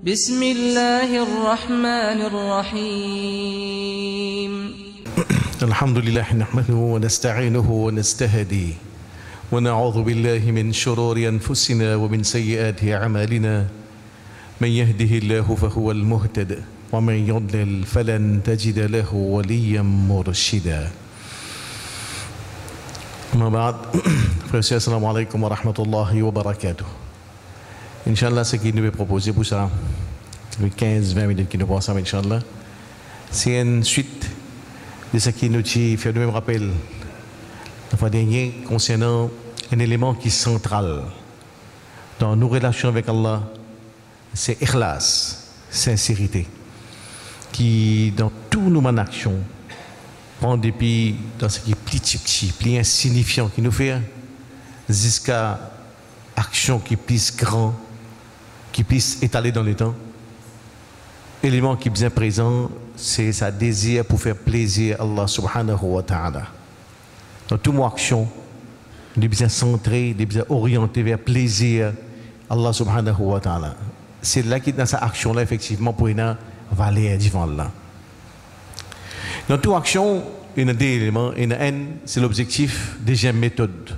بسم الله الرحمن الرحيم الحمد لله نحمده ونستعينه ونستهديه ونعوذ بالله من شرور أنفسنا ومن سيئات أعمالنا من يهده الله فهو المهتد ومن يضلل فلن تجد له وليا مرشدا. أما بعد السلام عليكم ورحمة الله وبركاته. Inch'Allah, ce qui nous est proposé pour ça, les 15-20 minutes qui nous passent, Inch'Allah, c'est une suite de ce qui nous fait le même rappel la fois dernière concernant un élément qui est central dans nos relations avec Allah, c'est ikhlas, sincérité, qui dans tous nos actions prend dépit dans ce qui est plus petit, plus insignifiant qui nous fait, jusqu'à action qui est plus grand, qui puisse étaler dans le temps. L'élément qui est bien présent, c'est sa désir pour faire plaisir à Allah subhanahu wa ta'ala. Dans toute mon action, il est bien centré, il est bien orienté vers plaisir à Allah subhanahu wa ta'ala. C'est là qu'il dans sa action-là, effectivement, pour une valeur devant Allah. Dans toute action, il y a deux éléments. Il y a un, c'est l'objectif, deuxième méthode.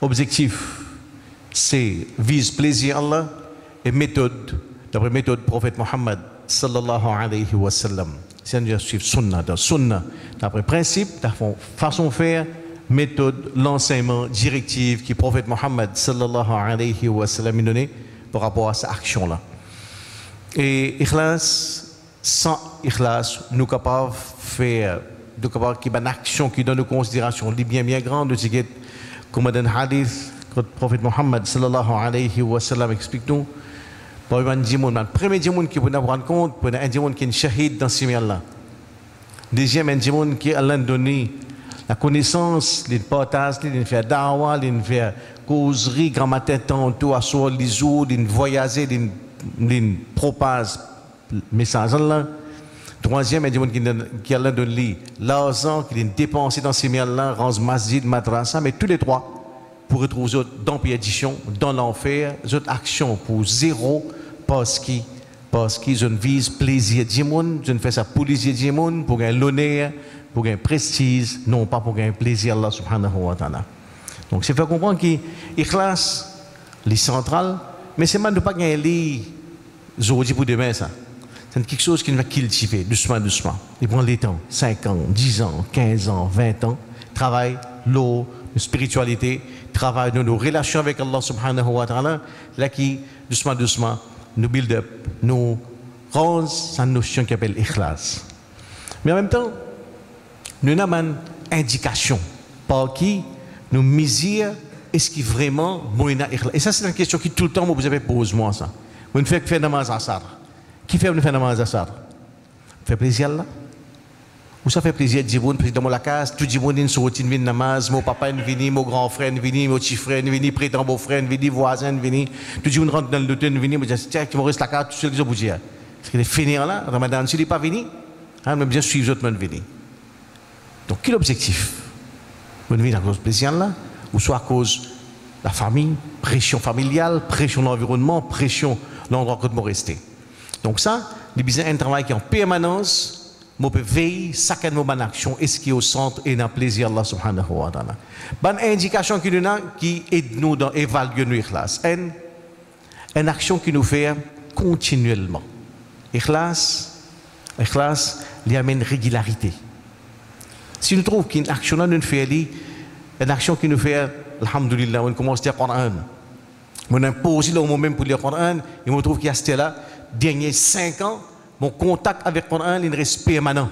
Objectif, c'est vise plaisir à Allah. Et méthode, d'après méthode prophète Mohammed sallallahu alayhi wa sallam. C'est un suivre sunna, dans sunna, d'après principe, d'après façon de faire, méthode, l'enseignement, directive qui prophète Mohammed sallallahu alayhi wa sallam donné par rapport à cette action-là. Et ikhlas, sans ikhlas, nous capables de faire, nous capables qu'il y ait une action qui donne une considération bien grande, de ce qui est comme dans le hadith, que le prophète Mohammed sallallahu alayhi wa sallam explique nous. Le premier diamant qui peut nous rendre compte, c'est un diamant qui est shahid dans ce milieu-là. Deuxième, un diamant qui Allah donné la connaissance, les partages, les faire dawa, les faire causerie, grand matin, tout à soir, les jours, les voyager, les propager le message Allah. Troisième, un diamant qui Allah donné l'argent, qui est dépensé dans ce milieu-là, rend masjid, madrasa, mais tous les trois, pour retrouver dans perdition, dans l'enfer, d'autres actions pour zéro, parce qu'ils je ne vise plaisir du monde, je ne fais ça pour plaisir du monde, pour gagner l'honneur, pour gagner prestige, non pas pour gagner plaisir Allah subhanahu wa ta'ala. Donc c'est faire comprendre qu'il ikhlas, les centrales, mais c'est mal de ne pas gagner les aujourd'hui pour demain ça. C'est quelque chose qui va cultiver doucement. Il prend les temps, 5 ans, 10 ans, 15 ans, 20 ans, travail, l'eau, spiritualité, travail de nos relations avec Allah subhanahu wa ta'ala, là qui, doucement, nous build up, nous rend sa notion qui s'appelle ikhlas. Mais en même temps, nous avons une indication par qui nous mesure est-ce qu'il vraiment bon ikhlas. Et ça, c'est une question qui tout le temps vous avez posé moi ça. Vous ne faites que faire namaz asar. Qui fait faire namaz asar? Fait plaisir là? Ou ça fait plaisir de dire, président de la case, tout le monde est sorti de namaz, mon papa est venu, mon grand frère est venu, mon petit frère est venu, prétend beau frère est venu, voisin est venu, tout le monde rentre dans le l'hôtel est venu, je dis, tiens, tu me restes la case, tout seul, je vous dis. Parce que les finir là, Ramadan, s'il n'est pas venu, mais bien suivre les autres monde venir. Donc, quel est l'objectif? Vous venez à cause de plaisir là, ou soit à cause de la famille, pression familiale, pression de l'environnement, pression de l'endroit où vous restez. Donc, ça, il y a un travail qui est en permanence. Je peux veiller chaque bonne action est ce qui est au centre et dans le plaisir Allah subhanahu wa ta'ala. Bonne indication qui nous a qui aide nous dans évaluer nos ikhlas. Une action qui nous fait continuellement. Ikhlas, il amène régularité. Si nous trouvons qu'une action nous fait une action qui nous fait alhamdulillah, on commence à lire le Coran. On impose au moment même pour lire le Coran et on trouve qu'il y a c'était là derniers 5 ans. Mon contact avec le Coran, il reste permanent.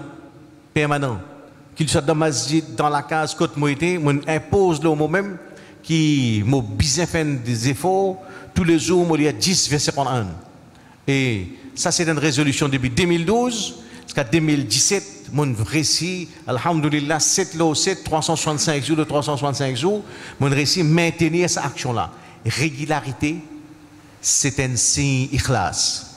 Qu'il soit dans la masjid, dans la case, côté moi été, on impose le moi-même qui m'a bien fait des efforts. Tous les jours, moi, il y a 10 versets Coran. Et ça, c'est une résolution depuis 2012 jusqu'à 2017. Mon récit, alhamdulillah, 7 lots, 7, 365 jours de 365 jours, mon récit maintenir cette action-là. Régularité, c'est un signe ikhlas.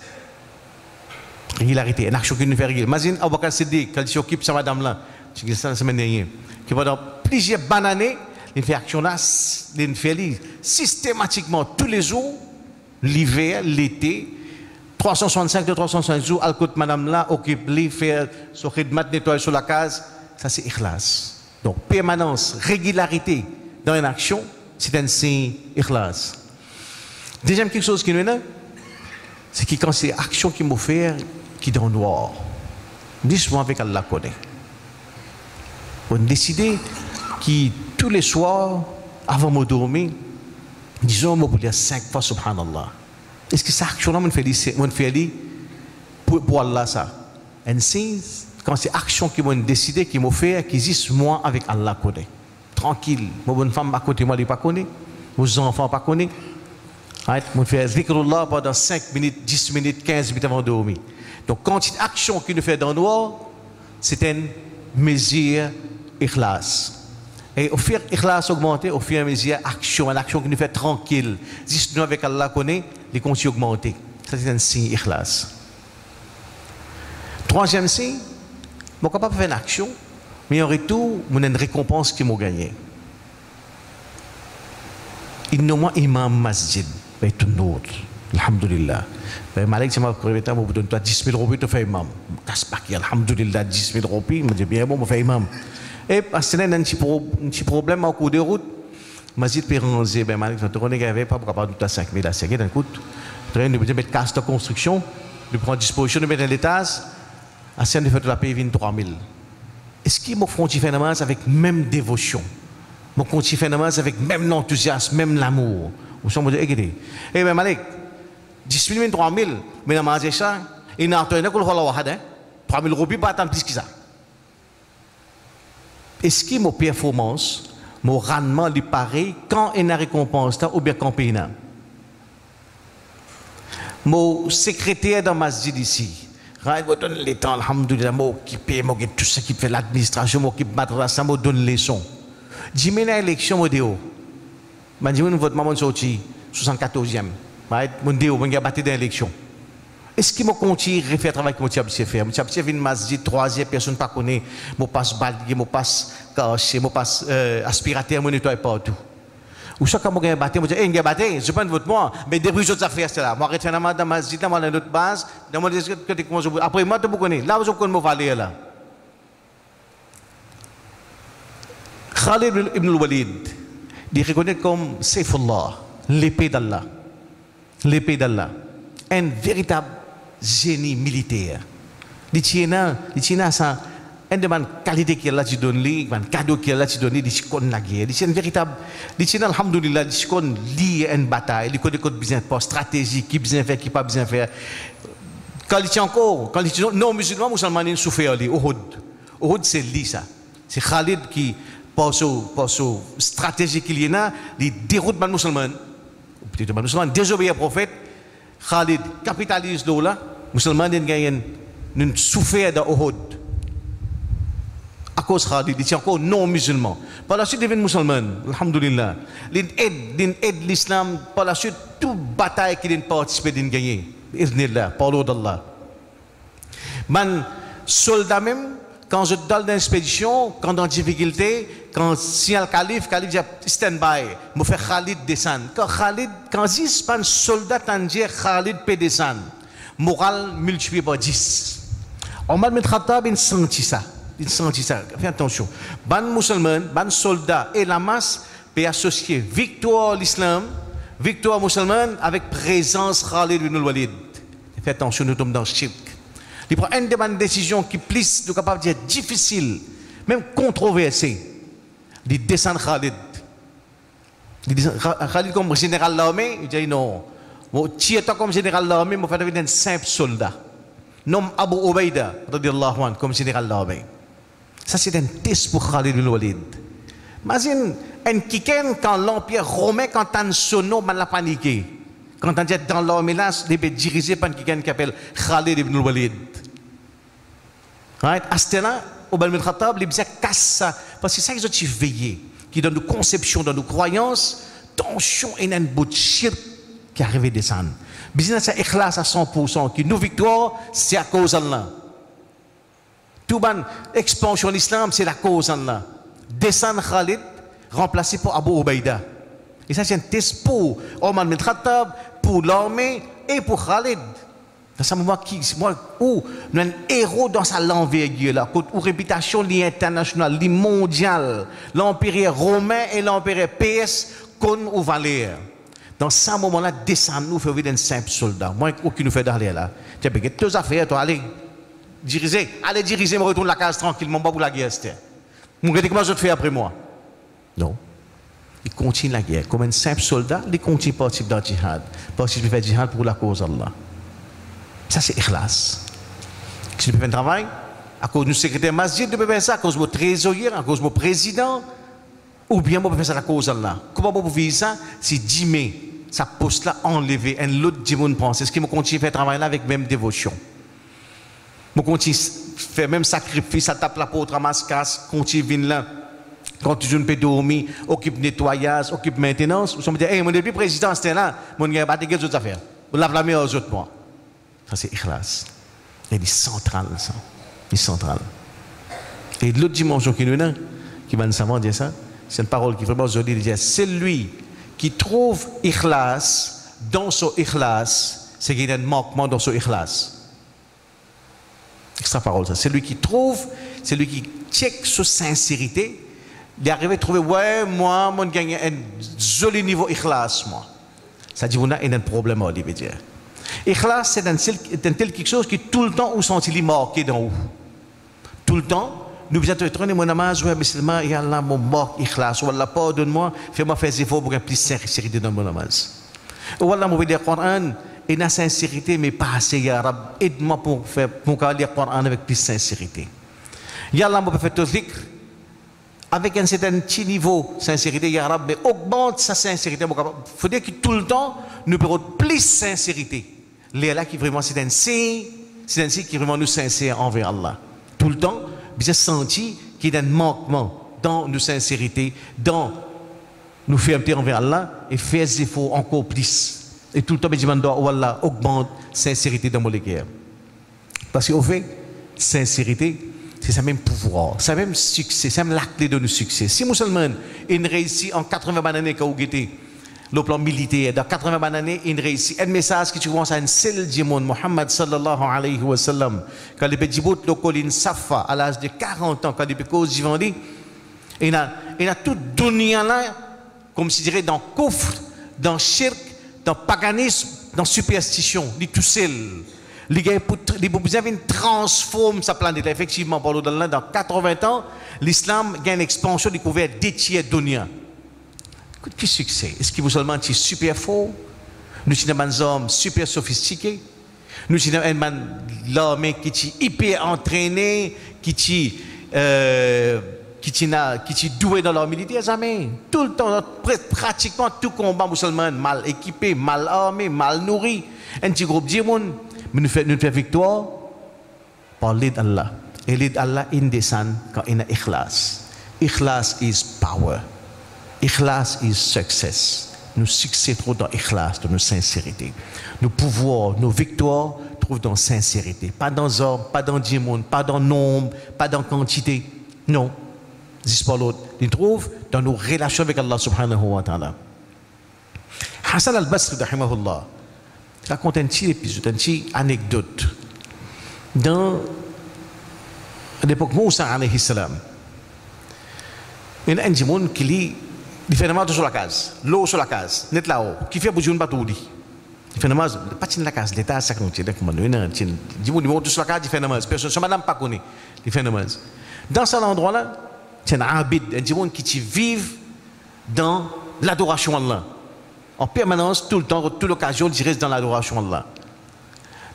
Régularité, une action qui nous fait régulier. Imagine Abu Bakr Siddiq, quand il s'occupe de sa madame-là, c'est la semaine dernière, qui pendant plusieurs bonnes années, il fait action-là, il fait systématiquement tous les jours, l'hiver, l'été, 365 de 365 jours, al côté madame là, occupe-lui, faire son khidmat, nettoyer sur la case, ça c'est ikhlas. Donc, permanence, régularité dans une action, c'est un signe ikhlas. Deuxième quelque chose qui nous est, c'est que quand c'est action qui m'a fait, qui est dans le noir, dis-moi avec Allah connaît. On décide que tous les soirs, avant de dormir, disons, je peux dire 5 fois Subhanallah. Est-ce que cette action-là, on fait pour Allah ça? Et si, quand c'est action qui m'a décidé, qui m'a fait, qui existe moi avec Allah connaît. Tranquille. Mon bonne femme à côté de moi, elle ne pas connaît. Vos enfants ne pas connaît. On fait zikrullah pendant 5 minutes, 10 minutes, 15 minutes avant de dormir. Donc, quand une action qui nous fait dans le noir, c'est une mesure ikhlas. Et au fur et ikhlas augmenter, au fur et à mesure, action, une action qui nous fait tranquille. Si nous avec Allah connaît, les continue augmenter. Ça, c'est un signe ikhlas. Troisième signe, je suis capable de faire une action, mais en retour, je une récompense qui m'a gagné. Il nomme imam masjid, mais tout l'autre. Alhamdulillah. Malik, si je vous donne 10 000 roupies, tu fais imam. Alhamdulillah, 10 000 roupies, je dis bien bon, je fais imam. Et parce que y a un petit problème au cours de route, masjid Péranzé, Malik, je te connais qu'il n'y avait pas pour capable de 5 000 à 5 000, écoute, tu as mettre casse de construction, de prendre disposition, de mettre un étage, à scène de faire de la paix, 23 000. Est-ce qu'il m'a fait faire namaz avec même dévotion? M'a fait faire namaz avec même enthousiasme, même l'amour? Ou sont dit, écoutez, eh bien Malik, 10 000, 23 000, mais namaz est ça, il n'a pas de wahad, 3 000 roupies, pas tant plus que ça. Est-ce que mon performance, mon rendement est pareil quand il y a une récompense ou bien quand il y a? Mon secrétaire dans ma masjid ici, je donne les temps, alhamdoulilah, je m'occupe, tout ce qui fait l'administration, je m'occupe de madrasa, je donne les leçons. Dis-moi une élection, je dis, je dis, votre maman sorti 74e, je dis, je vais battre dans l'élection. Est-ce que je continue à faire le travail que je vais faire? Je vais faire une masjid, 3e, personne ne connaît, je passe balayer, je passe cacher, je passe aspirateur, je nettoie partout. Ou chaque fois que je vais battre, je dis, je vais battre, je prends votre moi, mais des bruits d'autres affaires, c'est là. Moi, je vais dans la masjid, dans notre base, dans mon après, moi, je vous connais. Là, je connais mon valeur là. Khalid ibn al-Walid, il reconnaît comme Saifullah, l'épée d'Allah. L'épée d'Allah. Un véritable génie militaire. Il tient ça. Un de mes qualités qu'il a donné, un cadeau qu'il a donné, il connaît la guerre. Il est un véritable, il tient alhamdoulilah, il connaît lier une bataille, il connaît quoi besoin de stratégie, qui besoin faire, qui pas besoin faire. Quand il tient encore, quand il dit non musulman, ils souffrent lui. Uhud c'est lui ça. C'est Khalid qui par son stratégie qu'il y a, il déroute les musulmans. Peut-être les musulmans désobéissent au prophète. Khalid capitalise là, musulmans gagnent une souffert dans Uhud. À cause Khalid, il est encore non musulman. Par la suite, il devient musulman, alhamdulillah. Il aide l'islam, par la suite, toute bataille qu'il a participé, il gagne. Iznillah, par l'ordre d'Allah. Man, soldat même, quand je donne dans l'expédition, quand dans difficulté, quand signal calife dit stand-by, je fais Khalid descendre. Quand 10 soldats tangiers, Khalid peut descendre. Moral multiplié par 10. Omar bin Khattab, il sentit ça. Il sentit ça. Fais attention. Ban musulman, ban soldat et la masse peut associer victoire l'islam, victoire musulmane avec présence Khalid ibn al-Walid. Fais attention, nous tombons dans le shirk. Il prend une des décisions qui plus de capable de dire difficile, même controversée. Il descend Khalid. Khalid comme général de l'armée, il dit non. Mon tiers comme général de l'armée, je vais faire un simple soldat. Nom Abu Ubaida, comme général de l'armée. Ça, c'est un test pour Khalid ibn Walid. Imagine un kiken quand l'Empire romain, quand on sonne, on l'a paniqué. Quand on est dans l'armée là, il est dirigé par un kiken qui s'appelle Khalid ibn Walid. À ce temps-là, Omar bin Khattab, il casse ça. Parce que c'est ça qu'ils ont veillé, qui donne nos conceptions, dans nos croyances, tension et un bout de shirk qui arrive à descendre. Business à ikhlas à 100%, qui nous victoire, c'est à cause d'Allah. Tout ban expansion de l'islam, c'est la cause d'Allah. Descendre Khalid, remplacé par Abu Ubaida. Et ça, c'est un test pour Omar bin Khattab, pour l'armée et pour Khalid. Dans ce moment où nous avons un héros dans sa l'envergure, là, où réputation internationale, mondiale, l'empire romain et l'empire PS, qu'on ou valeur. Dans ce moment-là, descend nous, fait vivre un simple soldat. Moi, aucun nous fait d'aller là. Tu as bien deux affaires, toi, allez diriger, me retourne la case tranquillement, pas pour la guerre. Mon gars, comment je te fais après moi? Non. Il continue la guerre. Comme un simple soldat, il continue à participer dans le djihad. Participer à faire djihad pour la cause d'Allah. Ça, c'est ikhlas. Si tu fais un travail, à cause du secrétaire masjid, tu peux faire ça, à cause de mon trésorier, à cause de mon président, ou bien je peux faire ça à cause d'Allah. Comment je peux faire ça? Si 10 mai, ça poste là enlevé, un l'autre dit mon pense. Est-ce que je continue à faire travail là avec même dévotion? Je continue à faire même sacrifice, à taper la porte, ramasse casse, continue à venir là. Quand tu ne peux dormir, occupe nettoyage, occupe maintenance, vous me dites, hey, mon depuis président, c'était là, mon gars, bah, des autres affaires. Vous lavez la main aux autres mois. Ça, c'est ikhlas. Il est central, ça. Il est central. Et l'autre dimension qui nous a, qui va nous savoir dire ça, c'est une parole qui est vraiment jolie, dit, c'est lui qui trouve ikhlas dans son ikhlas, c'est qu'il y a un manquement dans son ikhlas. Extra parole, ça. C'est lui qui trouve, c'est lui qui check sa sincérité. Il est arrivé à trouver, ouais, moi, je gagne un joli niveau ikhlas, moi. Ça dit, on a un problème, on veut dire. Ikhlas, c'est un tel quelque chose qui tout le temps, où sont-ils marqués dans où? Tout le temps, nous vous êtes traîné mon namaz, ouais, musulman, et Allah, mon marque ikhlas, ou Allah, pardonne-moi, fais-moi faire des efforts pour qu'il y ait plus de sincérité dans mon namaz. Ou Allah, je veux dire, Coran, et la sincérité, mais pas assez, ya Rab, aide-moi pour lire le Coran avec plus de sincérité. Ya Allah, je peux faire tout zikr, avec un certain petit niveau de sincérité, ya Rab, mais augmente sa sincérité. Il faut dire que tout le temps, nous perdons plus de sincérité. Là qui vraiment, c'est un signe qui vraiment nous sincère envers Allah. Tout le temps, vous avez senti qu'il y a un manquement dans nos sincérités, dans nos fermetés envers Allah, et faire des efforts encore plus. Et tout le temps, je demande à Allah, augmente la sincérité dans mon guerre. Parce qu'au fait, sincérité, c'est ça même pouvoir, c'est même succès, c'est même la clé de nos succès. Si musulman, il réussit en 80 années quand vous êtes le plan militaire, dans 80 années, il réussit. Un message qui commence à un seul diamant, Muhammad sallallahu alayhi wa sallam, quand il dit le colline Safa à l'âge de 40 ans, quand il cause Jivandi, il a tout dunya là, comme je dirais, dans kufr, dans shirk, dans paganisme, dans superstition, il tout seul. Il transforme sa planète. Effectivement, dans 80 ans, l'islam gagne une expansion, il couvert des tiers dunya. Quel succès? Est-ce que vous seulement êtes super fort? Nous sommes des hommes super sophistiqués. Nous sommes l'homme qui est hyper entraîné, qui est doué dans leur militaire. Jamais. Tout le temps, pratiquement tout combat musulman, mal équipé, mal armé, mal nourri. Un petit groupe de monde, mais nous faisons victoire par l'aide d'Allah. Et l'aide d'Allah, il descend quand il y a ikhlas. Ikhlas is power. Ikhlas is success. Nous succédons dans ikhlas, dans nos sincérités. Nos pouvoirs, nos victoires trouvent dans sincérité. Pas dans les hommes, pas dans le monde, pas dans le nombre, pas dans la quantité. Non. Dis pas l'autre. Ils trouvent dans nos relations avec Allah subhanahu wa ta'ala. Hassan al-Basri, rahimahullah, raconte un petit épisode, une petite anecdote. Dans l'époque Moussa alayhi salam, il y a un monde qui lit il fait namaz sur la case, l'eau sur la case, net là-haut, qui fait bouger une batoudi. Il fait namaz, pas de la case, l'état ça compte, il dit monte sur la case, il fait namaz, personne, ce madame pas connaît, il fait namaz. Dans cet endroit-là, c'est un abid, un monde qui vit dans l'adoration Allah. En permanence, tout le temps, toute l'occasion, il reste dans l'adoration Allah.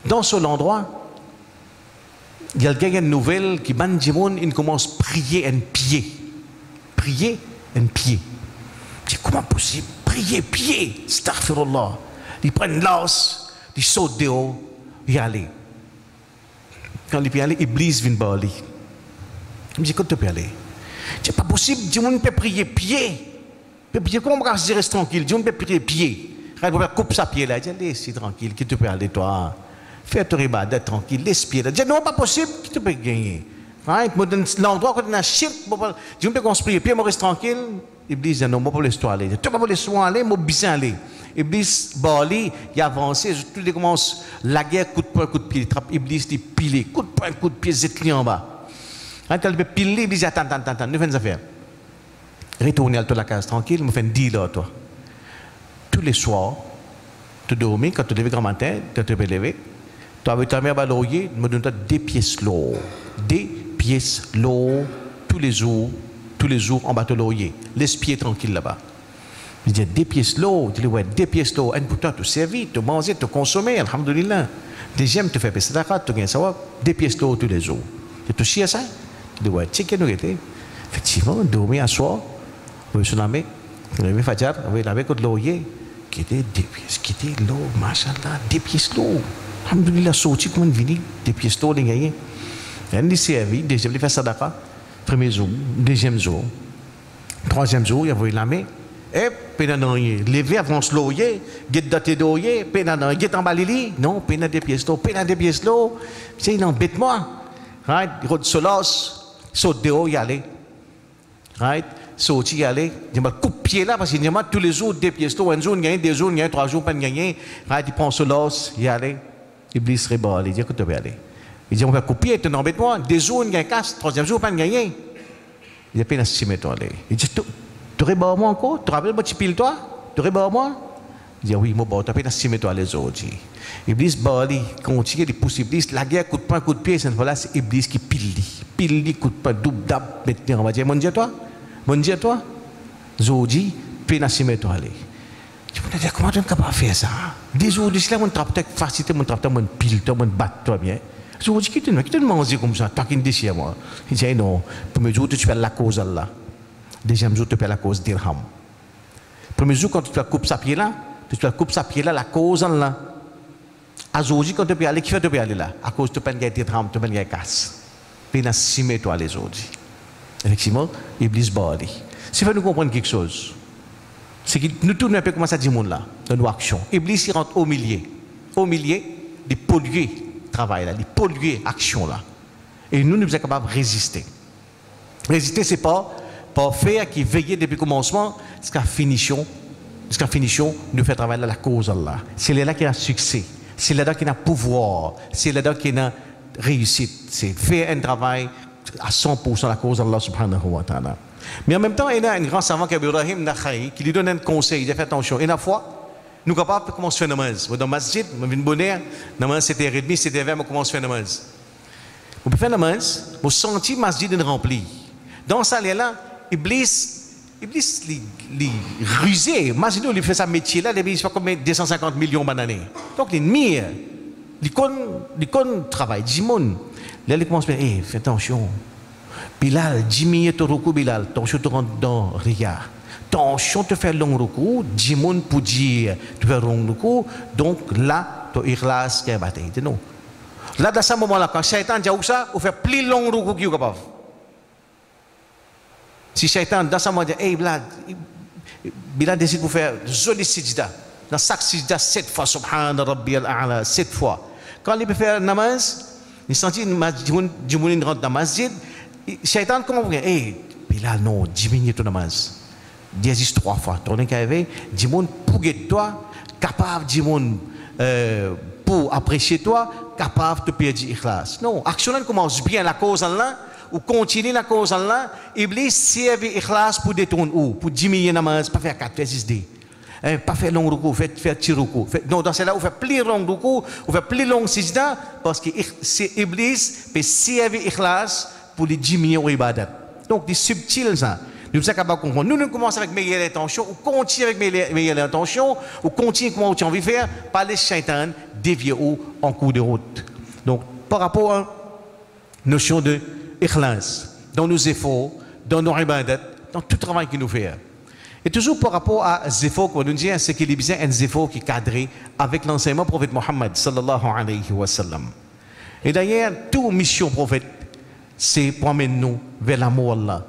Dans cet endroit, il y a une nouvelle qui ban Jimon, il commence à prier un pied. Prier un pied. Comment possible? Prier pied. Astaghfirullah. Ils prennent l'os, ils sautent dehors, ils allent. Quand ils peuvent aller, Iblis vient par lui. Il me dit, quand tu peux aller? C'est pas possible, Jimon peut prier pied. Comment on va se dire reste tranquille? Jimon peut prier pied. Quand on coupe sa pied là, il dit, laisse tranquille, qui te peut aller toi? Fais ton ibadat tranquille, laisse pied là. Il dit, non, pas possible, qui te peut gagner? L'endroit où on a shirk, Jimon peut construire pied, on reste tranquille. Iblis dit non, moi pas l'histoire aller. Tu vas pas l'histoire aller, moi bien aller. Iblis bali, il avance, tout les commence la guerre coup de pied, Iblis dit piler, coup de pied, zétli en bas. Quand elle peut piler, Iblis dit attends, nous faisons des affaires. Retournez à la case tranquille, me fait un deal là toi. Tous les soirs, tu dormis, quand tu te lèves grand matin, tu te lever, tu avais ta mère baloyer, me donne des pièces lourdes. Des pièces lourdes tous les jours en bas de l'oreiller. Laisse pied tranquille là-bas. Il dit des pièces lourdes, il dit ouais, des pièces lourdes, et pour toi, tu servir, tu manger, tu consommer, alhamdoulilah. Deuxième, tu fais ça, tu gagnes ça, des pièces lourdes tous les jours. Tu chies à ça? Il dit ouais, tu sais que nous étions. Effectivement, dormir à soir, je suis nommé, je suis Fajar, avec l'oreiller, qui était des pièces, qui étaient lourdes, machallah, des pièces lourdes. Alhamdoulilah, sorti comme une vini, des pièces lourdes, les gagner. Il dit servi, deuxième, il fait ça d'accord. Premier jour, deuxième jour, troisième jour, il a envoyé la main. Et pénananoye, levé avance l'oyer, get daté d'oyer, pénananoye, get en balili, non, pénan des pièces d'eau, c'est il embête moi. Right, il rôde solos, saute dehors, y aller. Right, saute y aller, il m'a coupe pied là, parce qu'il y a tous les jours des pièces d'eau, un jour, il gagne, deux jours, il gagne, 3 jours, pas de gagner. Right, il prend solos, y aller. Iblis serait bon, il dit que tu peux aller. Il dit on va couper, tu n'embêtes moi, deux jours, il gagne casse, troisième jour, pas de gagner. Il y a peine à s'y mettre aller. Il dit tu aurais moi encore? Tu te rappelles, moi, tu piles toi? Tu aurais moi? Il dit oui, moi, tu as peine à s'y mettre les autres. Iblis, il continue, il pousse Iblis, la guerre, coup de poing, coup de pied, cette fois-là, c'est Iblis qui pile, coup de poing, double, dab, maintenant, on va dire, mon Dieu, toi? Zodi, peine à s'y mettre aller. Je me dis, comment tu es capable de faire ça? Des jours d'ici là, mon trappe, facilité, mon trappe, mon pile, mon batte, toi bien. Je me dis, qui te mange comme ça? Toi qui me dis, moi. Il dit, non, premier jour, tu fais la cause là. Deuxième jour, tu fais la cause dirham. Premier jour, quand tu fais coupe sa pied là, la cause là. Aujourd'hui, quand tu peux aller, qui fait tu peux aller là? À cause de tu peux gagner dirham, tu peux gagner casse. Puis, il y a toi les autres. Effectivement, Iblis bali. Si nous comprendre quelque chose, c'est que nous tournons un peu comme ça dit monde là, dans nos actions. Iblis, il rentre au milieu de polluer le travail là, de polluer l'action là. Et nous, nous sommes capables de résister. Résister, c'est pas faire qui veille depuis le commencement jusqu'à finition, nous faire travailler la cause Allah. C'est là qui a succès, c'est là qui a pouvoir, c'est là qui a réussite. C'est faire un travail à 100% la cause Allah subhanahu wa ta'ala. Mais en même temps, il y a un grand savant qui est Ibrahim Nakhaï qui lui donne un conseil, il dit fais attention. Et la fois, nous sommes capables de commencer à faire namaz. Dans le masjid, je viens de bonheur, namaz c'était 7h30, c'était 20h, on commence à faire namaz. On peut faire namaz, on sentit le masjid rempli. Dans ça, là, Iblis li rusé. Imaginez, il fait sa métier là, il fait comme 250 millions d'années. Donc, il mire. Il connaît travail, du monde. Là, il commence à dire, fais attention. Bilal, 10 millions de recours, Bilal, attention, tu rentres dans Ria. Attention, tu fais long recours, 10 monde pour dire, tu fais long recours. Donc, là, tu ikhlas qui est battu. Non. Là, dans ce moment-là, quand Shaitan dit ça, on fait plus long recours qu'il est capable. Si Shaitan, dans ce moment, dit, hey, Bilal décide pour faire joli sijda. Dans chaque sijda, 7 fois, subhana rabbi al-a'la, 7 fois. Quand il peut faire namaz, il sentit du monde rentre dans le masjid. Shaitan, comment vous dites, hey, Bilal, non, diminue ton namaz. Dis 3 fois. Tu es arrivé, du monde pour toi, capable du monde pour apprécier toi, capable de perdre ikhlas. Non, action commence bien la cause là. Ou continuer la cause là, Iblis serve ikhlas pour détourner ou pour diminuer namaz, pas faire 4, faire 6D. Pas faire long recours, faire petit recours. Non, dans celle-là, on fait plus long recours, on fait plus long sijda, parce que Iblis peut servir ikhlas pour les diminuer au ibadat. Donc, c'est subtil ça. Nous sommes capables de comprendre. Nous commençons avec meilleure intention, ou continue avec meilleure intention, ou continue comment tu as envie de faire, par les shaitans dévier ou en cours de route. Donc, par rapport à la notion de ikhlas, dans nos efforts, dans nos ibadat, dans tout le travail que nous faisons. Et toujours par rapport à zefforts qu'on nous dit, c'est qu'il y a besoin d'un zeffort qui est cadré avec l'enseignement du prophète Mohammed sallallahu alayhi wa sallam. Et d'ailleurs, toute mission prophète, c'est pour amener nous vers l'amour Allah,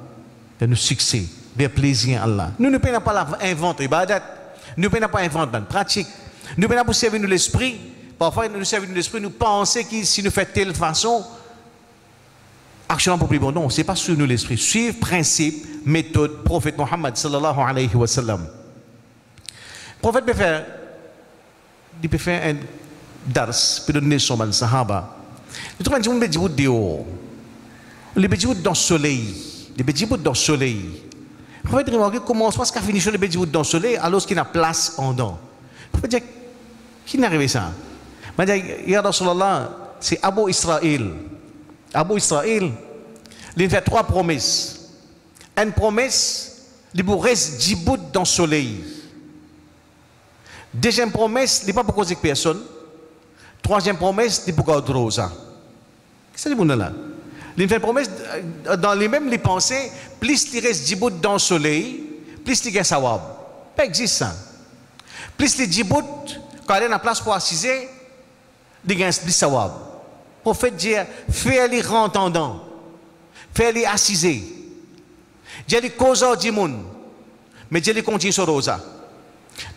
vers le succès, vers le plaisir Allah. Nous ne pouvons pas inventer ibadat, nous ne pouvons pas inventer une pratique, nous ne pouvons pas servir l'esprit. Parfois, nous servir l'esprit, nous pensons que si nous faisons telle façon, action pour plus bon. Non, c'est pas sur nous l'esprit. Suivre principe, méthode, prophète Mohammed sallallahu alayhi wa sallam. Prophète peut faire un dars, peut donner son man sahaba. Il trouve un petit bout dehors. Le petit bout dans le soleil. Le petit bout dans le soleil. Prophète remarque comment se passe qu'à finir le petit bout dans le soleil alors qu'il y a place en dedans. Prophète dit, qui n'a arrivé ça? Il dit, ya Rasulallah, c'est Abu Israël. Abu Israël, il fait 3 promesses. Une promesse, il vous reste 10 bouts dans le soleil. Deuxième promesse, il n'est pas pour causer personne. Troisième promesse, il est pour garder rosa. Qu'est-ce que c'est là? Il fait une promesse, dans les mêmes pensées, plus il reste 10 bouts dans le soleil, plus il y a sawab. Pas existe ça. Plus les 10 bouts, quand il y a une place pour assiser, il y a plus sawab. Le prophète dit, fais-les rentendant, fais-les assiser. Dis-les cause du monde, mais dis-les continue sur rosa.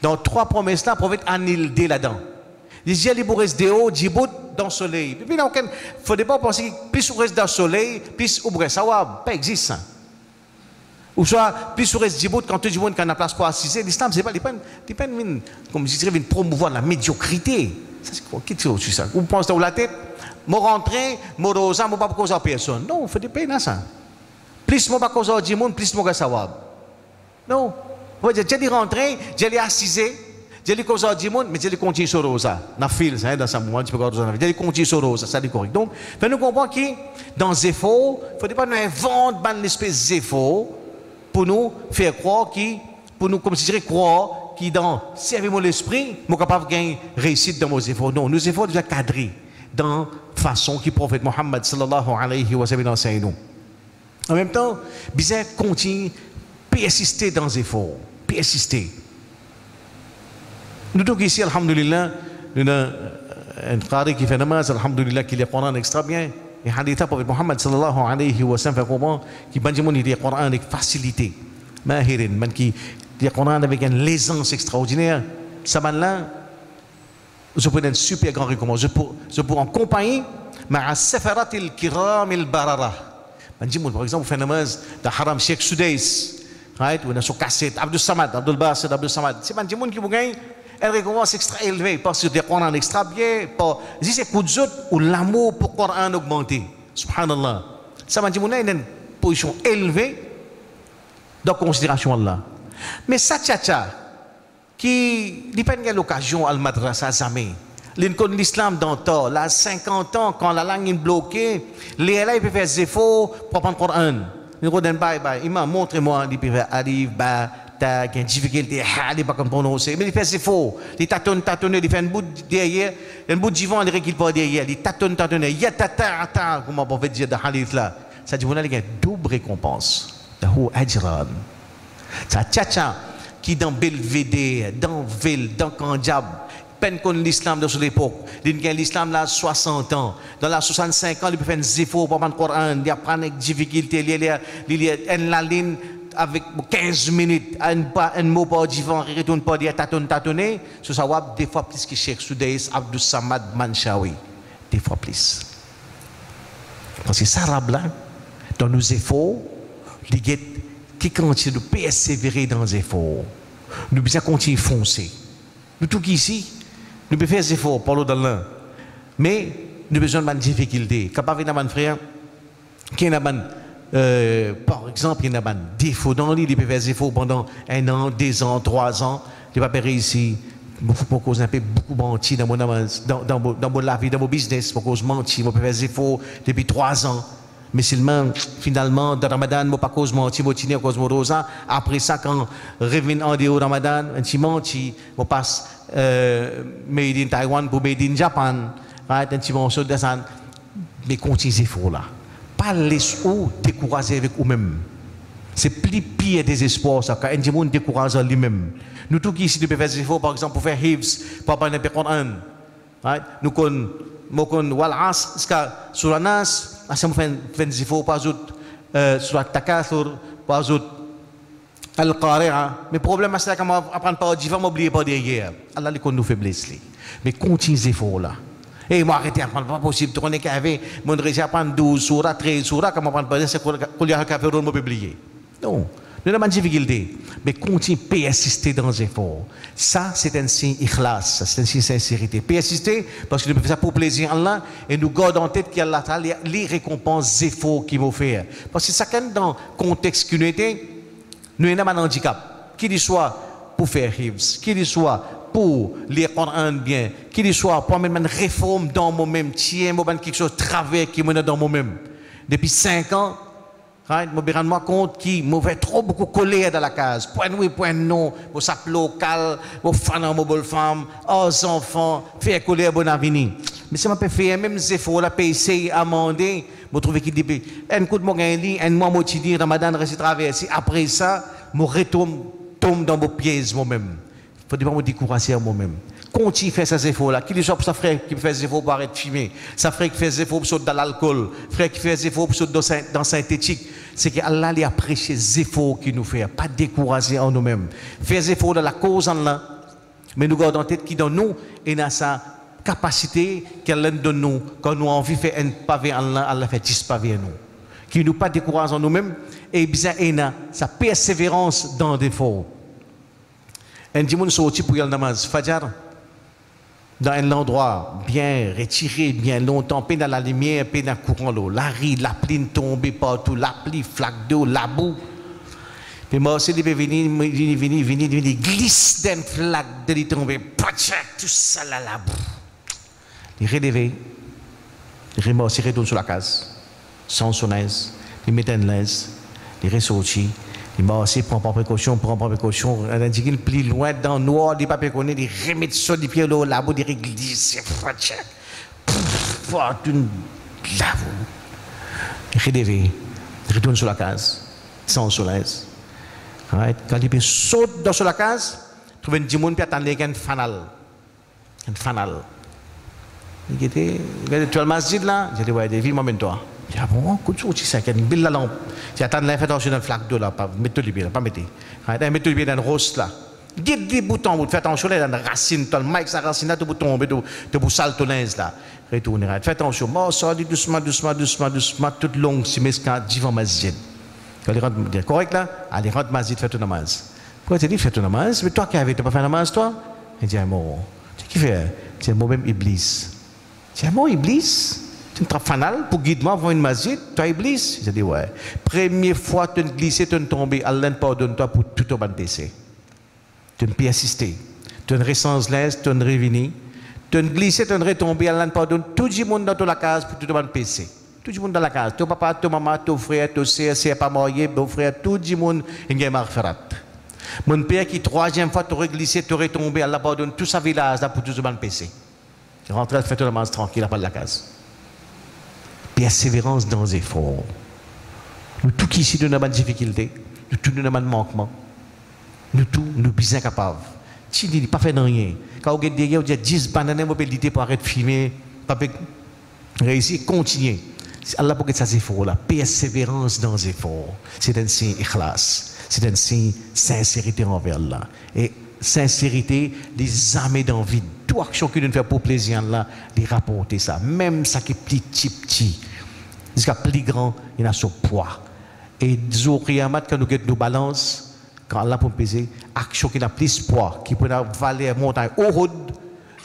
Dans 3 promesses là, le prophète annule là-dedans. Il dit, il reste de haut, 10 bouts dans le soleil. Il ne faut pas penser que plus on reste dans le soleil, plus on reste sawab. Ça existe ça. Ou soit, plus on reste 10 bouts, quand tu dis qu'on a place pour assister, l'islam, c'est pas, comme je dirais, promouvoir la médiocrité. Ça, c'est quoi? Qu'est-ce que c'est ça? Vous pensez dans la tête, moi rentrer, moi rosa, moi pas causer à personne. Non, il faut pas dans ça. Plus moi pas causer à 10 monde, plus moi reste sawab. Non. J'ai rentrer, j'ai assister. J'ai cause à 10 monde, mais j'ai continuer sur rosa. Dans fil, ça dans ce moment, tu peux regarder ça. J'ai continuer sur rosa, ça c'est correct. Donc, nous comprenons que dans les efforts, il ne faut pas nous inventer une espèce d'effort pour nous faire croire pour nous, comme je dirais, croire qui dans servir l'esprit, nous sommes capables de gagner réussite dans nos efforts. Non, nos efforts déjà cadrés dans la façon que le prophète Mohammed sallallahu alayhi wa sallam enseigne nous. En même temps, bien continuer, persister dans les efforts, persister. Nous tous ici, alhamdulillah, nous avons un qari qui fait namaz, alhamdulillah, qui lit le Coran extra bien. Et hadith du prophète Mohammed sallallahu alayhi wa sallam fait comprendre qu'il lit le Coran avec facilité. Mahirin, qui lit le Coran avec une aisance extraordinaire. Ça là, je peux donner une super grande recommandation. Je peux en compagnie, mais à Sefaratil Kiram il Barara. Par exemple, vous faites namaz dans Haram Sheikh Sudais, right? Ou dans son cassette, Abdul Samad, Abdul Basid, Abdul Samad. C'est un gens qui vous gagne. Elle récompense extra élevée parce que le Coran extra bien, si c'est coup de zot ou l'amour pour le Coran augmenté. Subhanallah. Ça m'a dit, on a une position élevée dans la considération Allah. Mais ça, qui dépend de l'occasion à l'madrasa Zamé. L'islam dans le temps, là, 50 ans, quand la langue est bloquée, les élèves peuvent faire des efforts pour apprendre le Coran. Ils disent, bye, imam, montrez-moi, ils peuvent faire alif, ba. T'as une difficulté, il pas comme prononcer, mais il fait c'est faux. Il tâtonne, il fait un bout derrière, un bout de divan, il récule pas derrière, il tâtonne, il y a tata, comme on peut dire dans le hadith là. Ça dit, on a une double récompense. Dahu ajran. Ça tchatcha qui dans Belvédère, dans Ville, dans Kandjab, peine qu'on l'islam de cette époque. Il y a l'islam là 60 ans. Dans la 65 ans, il peut faire un zéro pour apprendre le Coran, il apprend avec difficulté, il y a une ligne avec 15 minutes, un mot pas divan, il retourne pas dire tâtonner, ce soit des fois plus que Cheikh Soudais, Abdou Samad Manchawi, des fois plus. Parce que ça arabe là, dans nos efforts, qui continue de persévérer dans les efforts, nous devons continuer à foncer. Nous tous ici, nous devons faire des efforts pour l'autre, mais nous avons besoin de difficultés. Capable d'un frère, qui a par exemple, il y a un défaut dans lui, il peut faire des efforts pendant 1 an, 2 ans, 3 ans, il ne peut pas réussir. Il faut cause un peu beaucoup mentir dans la vie, dans mon business, pour cause mentir, je peux faire des efforts depuis 3 ans. Mais seulement, finalement, dans Ramadan, je ne peux pas cause mentir, je tiens à cause de rosa. Après ça, quand je reviens en dehors Ramadan, je suis menti, je passe made in Taiwan pour made in Japan, right? Un petit morceau de ça. Mais continue ces efforts là. Pas laisse-vous décourager avec vous-même. C'est plus pire désespoir, ça, quand un monde décourage lui-même. Nous tous ici, nous pouvons faire des efforts, par exemple, pour faire hifz, pour apprendre le Coran. Nous connaissons, Wal'as, sur la Nas, nous faisons des efforts, par exemple, sur la Takathur, par exemple, Al-Qari'a. Mais le problème, c'est qu'on apprend pas au divin, on n'oublie pas derrière. Allah, nous faiblesse. Mais continue ces efforts là. Et moi, arrêtez à prendre, pas possible. Tu connais qu'il y avait, mon réussi à prendre 12 sourates, 13 sourates, comment prendre pas, c'est qu'on y a un café rouge, on peut publier. Non. Nous n'avons pas de difficulté. Mais continue à persister dans les efforts. Ça, c'est un signe ikhlas, c'est un signe sincérité. Persister, parce que nous faisons ça pour plaisir à Allah, et nous gardons en tête qu'il y a les récompenses, les efforts qu'il faut faire. Parce que chacun dans le contexte que nous étions, nous avons un handicap. Qu'il soit pour faire hifz, qu'il soit pour lire Coran bien, qu'il soit pour mettre une réforme dans moi-même, tiens, quelque chose de travers qui me dans moi-même. Depuis 5 ans, je me rends compte qu'il m'avait trop beaucoup collé dans la case. Point oui, point non, pour sa local, pour faire un mobile femme, aux enfants, faire coller à bon avenir. Mais si je fais même ces efforts, la payer, amender, je trouve qu'il dit, un coup de mon gain, un mois moitié, Ramadan reste traversé. Après ça, je retombe dans vos pièges moi-même. Il ne faut pas me décourager à moi-même. Continue à faire ces efforts-là. Qu'il soit pour sa frère qui fait des efforts pour arrêter de fumer, sa frère qui fait des efforts pour sauter dans l'alcool, frère qui fait des efforts pour sauter dans synthétique. C'est qu'Allah lui a prêché les efforts qu'il nous fait. Pas décourager en nous-mêmes. Faire des efforts dans la cause en là. Mais nous gardons en tête qui dans nous et dans sa capacité qu'elle donne nous. Quand nous avons envie de faire un pavé en là, Allah fait 10 pavés en nous. Qui nous pas décourage en nous-mêmes et bien sa persévérance dans des efforts. Un dimanche sorti pour y aller namaz Fajr dans un endroit bien retiré, bien longtemps, pas dans la lumière, pas dans le courant l'eau. La ride, la pluie tombée partout, la pluie, flaque d'eau, la boue. Puis moi aussi, il venir, glisse d'une flaque de tomber, tout ça là, la boue. Il relevé, il retourne sur la case, sans son aise, il met un laisse, il ressorti. Il m'a aussi prend précaution. Il a dit qu'il plie loin dans le noir, il n'a pas connu, il remet sur les pieds là, il glisse, il relevé, il retourne sur la case, sans soleil. Quand il saute sur la case, il trouve un dimon qui attend un fanal. Un fanal. Il était, tu as le masjid là? J'ai dit, ouais, des villes, moi, toi. Il a bon, coup de souci, c'est une bille la lampe. Si attends, là, fais attention dans une flaque d'eau là, pas mettre le pied là, pas mettre. Mettre le pied dans une rose là. Guide des boutons, fais attention là, dans la racine, dans le mic, sa racine là, tu peux tomber, tu peux salter là. Retourner, fais attention. Moi, ça dit doucement, toute longue, si mes cas, divan masjid. Elle rentre, correct là? Allez, rentre masjid, fais ton namaz. Pourquoi tu dis, fais ton namaz? Mais toi qui avais, tu pas fait namaz toi? Il dit, moi, tu qui fait? C'est moi-même Iblis. C'est moi Iblis? Tu es fanal pour guider moi avant une masjid, toi Iblis? J'ai dit ouais. Première fois tu es glissé, tu es tombé, Allah pardonne-toi pour tout au péché. Tu es persisté, tu es sans l'aise, tu es revenu, tu es glissé, tu es retombé, Allah pardonne tout le monde dans la case pour tout au péché. Tout le monde dans la case, ton papa, ton maman, ton frère, ton sœur, c'est pas marié, ton frère, tout le monde est marfarat. Mon père qui troisième fois t'aurait glissé, t'aurais tombé, Allah pardonne tout sa village là pour tout au péché. Rentre, fais ton namaz tranquille, à pas de la case. Persévérance dans les efforts. Nous tous qui ici nous avons des difficultés, nous tous nous avons des manquements. Nous tous nous sommes incapables. Si nous ne pas fait rien, quand vous regardez derrière, vous dites 10 bananes, vous pouvez pour arrêter de filmer, pas réussir, continuer. Allah pour que ça efforts là, persévérance dans les efforts. C'est un signe ikhlas, c'est un signe sincérité envers Allah. Et sincérité, les âmes d'envie. Toute action que nous faisons pour plaisir là, les rapporter ça. Même ça qui est petit, jusqu'à plus grand, il a son poids. Et disons, quand nous nous balance, quand Allah peut peser, action qui a plus poids, qui peut valer montagne au road,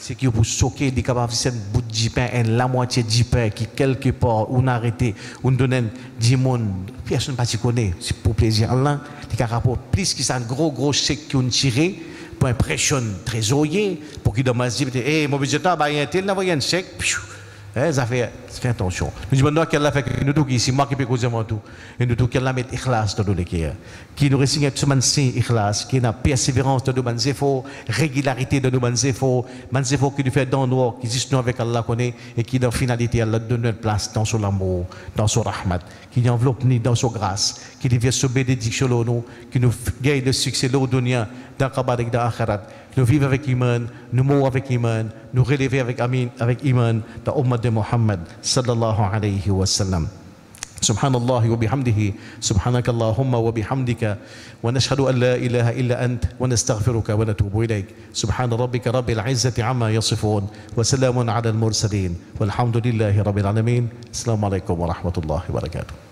c'est qu'il faut soquer, des capables de faire un bout de pain, la moitié de pain, qui quelque part, on a arrêté, on donne 10 monde, personne ne connaît, c'est pour plaisir Allah, il y a un rapport plus qui c'est un gros chèque qu'on tire pour impressionner trésorier, pour qu'il demande, hey, mon budget, il y a un tel, il y a un chèque, ça fait attention. Nous demandons qu'elle a fait que nous tous ici, moi qui peux causer avant tout, et nous tous qu'elle a mis ikhlas dans nos cœurs, qui nous ressigne tout ce signe ikhlas, qui a persévérance dans nos efforts, régularité dans nos efforts qui nous fait dans nous, qui existe nous avec Allah connaît, et qui dans la finalité Allah donne notre place dans son amour, dans son rahmat, qui enveloppe nous dans son grâce, qui nous vient sa bénédiction nous, qui nous gagne le succès dans le dunya, dans le kabarik, dans l'akhirat. Nous vivons avec Iman, nous mourons avec Iman, nous relevons avec Iman dans l'Ummah de Muhammad sallallahu alayhi wa sallam. سبحان الله وبحمده سبحانك اللهم وبحمدك ونشهد أن لا إله إلا أنت ونستغفرك ونتوب إليك سبحان ربك رب العزة عما يصفون وسلام على المرسلين والحمد لله رب العالمين السلام عليكم ورحمة الله وبركاته.